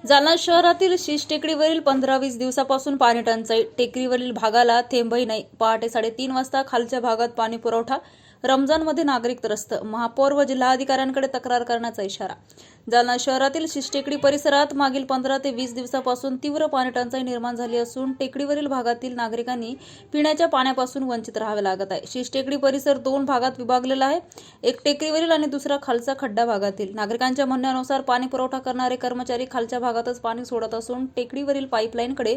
जालना शहरातील शीश टेकडीवरील 15-20 दिवसापासून पाणी टंचाई. टेकडीवरील भागाला थेंबही नाही. पहाटे 3:30 वाजता खालच्या भागात पाणी पुरवठा. रमजानमध्ये नागरिक त्रस्त. महापौर व जिल्हाधिकाऱ्यांकडे तक्रार करण्याचा इशारा. जालना शहरातील शीश टेकडी परिसरात मागील 15 ते 20 दिवसापासून तीव्र पाणी टंचाई निर्माण झाली असून टेकडीवरील भागातील नागरिकांनी पिण्याच्या पाण्यापासून वंचित राहावे लागत आहे. शीश टेकडी परिसर 2 भागात विभागलेला आहे. एक टेकडीवरील आणि दुसरा खालचा खड्डा भागातील. नागरिकांच्या म्हणण्यानुसार पाणी पुरवठा करणारे कर्मचारी खालच्या भागातच पाणी सोडत असून टेकडीवरील पाईपलाईनकडे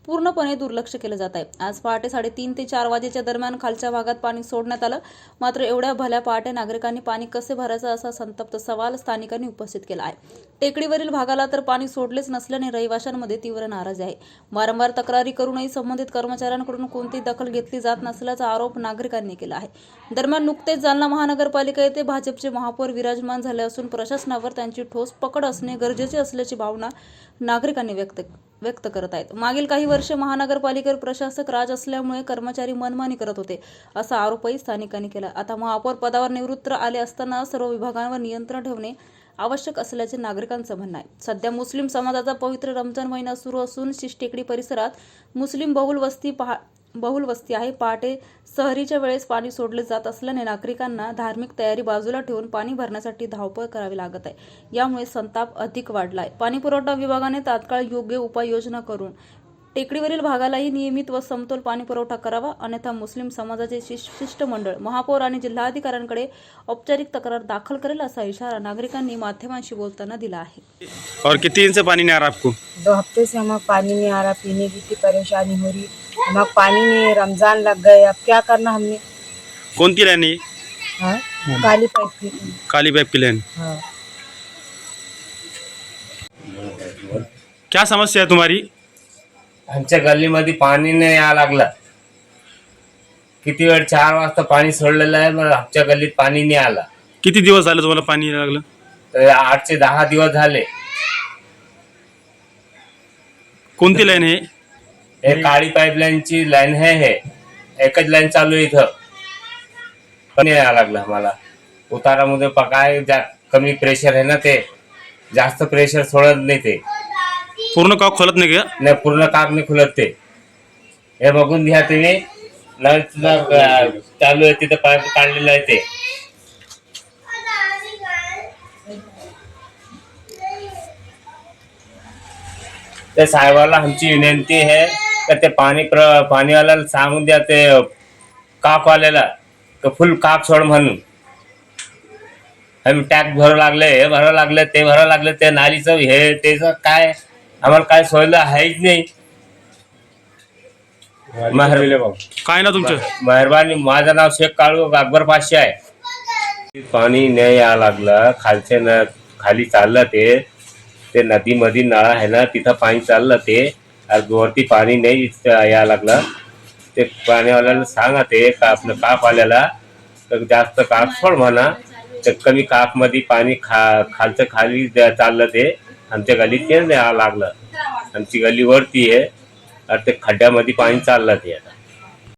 पूर्णपणे दुर्लक्ष केले जात आहे. आज पहाटे 3:30 ते 4 वाजेच्या दरम्यान खालच्या भागात पाणी सोडण्यात आलं. मात्र एवढ्या भल्या पहाटे नागरिकांनी पाणी कसे भरायचं असा संतप्त सवाल स्थानिकांनी उपस्थित केला आहे. टेकडीवरील भागाला तर पाणी सोडलेच नसल्याने रहिवाशांमध्ये तीव्र नाराजी आहे. वारंवार तक्रारी करूनही संबंधित कर्मचाऱ्यांकडून कोणतीही दखल घेतली जात नसल्याचा आरोप नागरिकांनी केला आहे. दरम्यान नुकतेच जालना महानगरपालिका येथे भाजपचे महापौर विराजमान झाले असून प्रशासनावर त्यांची ठोस पकड असणे गरजेचे असल्याची भावना नागरिकांनी व्यक्त करत आहेत. मागील काही वर्षे महानगरपालिकेवर प्रशासक राज असल्यामुळे कर्मचारी मनमानी करत होते असा आरोपही स्थानिकांनी केला. आता महापौर पदावर निवृत्त आले असताना सर्व विभागांवर नियंत्रण ठेवणे आवश्यक असल्याचे नागरिकांचं म्हणणं आहे. सध्या मुस्लिम समाजाचा पवित्र रमजान महिना सुरू असून शीश टेकडी परिसरात मुस्लिम बहुल वस्ती आहे. पहाटे सहरीच्या वेळेस पाणी सोडले जात असल्याने नागरिकांना धार्मिक तयारी बाजूला ठेवून पाणी भरण्यासाठी धावपळ करावी लागत आहे. यामुळे संताप अधिक वाढला आहे. पाणी पुरवठा विभागाने तात्काळ योग्य उपाययोजना करून टेकडीवरील भागालाही नियमित व समतोल पाणी पुरवठा करावा, अन्यथा मुस्लिम समाजाचे शिष्टमंडळ महापौर आणि जिल्हाधिकाऱ्यांकडे औपचारिक तक्रार दाखल करेल असा इशारा नागरिकांनी माध्यमांशी बोलताना दिला आहे. और कितने दिन से पानी नहीं आ रहा आपको? 2 हफ्ते से हमें पानी नहीं आ रहा, पीने की परेशानी हो रही, हमें पानी नहीं, रमजान लग गए, अब क्या करना हमने। कौन की लाइन है? हाँ, काली पाइप की। काली पाइप की लाइन। हाँ। क्या समस्या है तुम्हारी? आमच्या गल्लीमध्ये पाणी नाही यायला लागलं. किती वेळ 4 वाजता पाणी सोडलेलं आहे, पण आमच्या गल्लीत पाणी नाही आलं. किती दिवस झाले तुम्हाला पाणी यायला लागलं? तर 8 ते 10 दिवस झाले. कोणती लाईन आहे? हे काळी पाईपलाईनची लाईन आहे. हे एकच लाईन चालू आहे इथं, पण यायला लागलं आम्हाला. उतारामध्ये काय कमी प्रेशर आहे ना, ते जास्त प्रेशर सोडत नाही. ते पूर्ण कॉक खोलत नाही का? नाही, पूर्ण काक नाही खुलत. ते हे बघून घ्या तुम्ही. नळ चालू आहे तिथे, पाईप काढलेलं आहे. ते साहेबाला आमची विनंती आहे तर ते पाणीवाल्याला सांगून द्या, ते काकवाल्याला फुल काक सोड म्हणून. आम्ही टॅक्स भरू लागले, हे भरावं लागले, ते भरावं लागले. ते नालीचं हे त्याचं काय आम्हाला काय सोयलं आहेच नाही. काय ना तुमचं? मेहरबानी. माझं नाव शेख काळू अकबर पाचशे आहे. पाणी नाही यायला लागलं. खाली चाललं ते नदीमध्ये नळा आहे ना, तिथं पाणी चाललं. ते वरती पाणी नाही यायला लागलं. ते पाणीवाल्याला सांगा, ते आपलं काकवाल्याला तर जास्त काक सोड म्हणा. तर कमी काकमध्ये पाणी खालचं खाली चाललं. ते आमच्या गल्लीत ते यायला लागलं. आमची गल्ली वरती आहे, ते खड्ड्यामध्ये पाणी चाललं. ते आता